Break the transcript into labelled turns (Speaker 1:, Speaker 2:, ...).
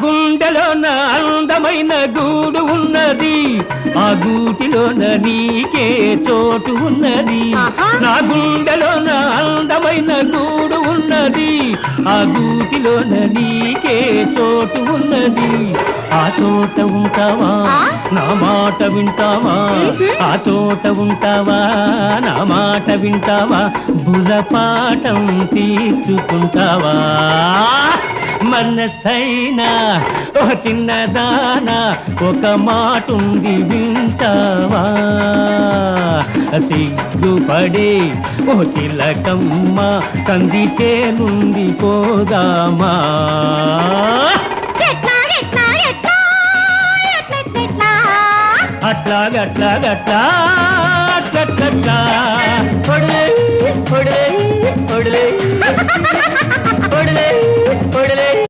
Speaker 1: గుండెలోన అందమైన గూడు ఉన్నది, ఆ గూటిలోన నీకే చోటు ఉన్నది. నా గుండెలోన అందమైన గూడు ఉన్నది, ఆ గూటిలోన నీకే చోటు ఉన్నది. ఆ చోట ఉంటావా, నా మాట వింటావా? ఆ చోట ఉంటావా, నా మాట వింటావా? బుర్రపాఠం తీర్చుకుంటావా? మనసైనా ఓ చిన్నదానా, ఒక మాటుంది వింటావా? సిగ్గుపడే ఓ చిలకమ్మ, కందితే నుండి పోదామా? అట్లాగట్లాగట్లా అట్లట్లట్లా పొడిలే పొడిలే పొడిలే పొడిలే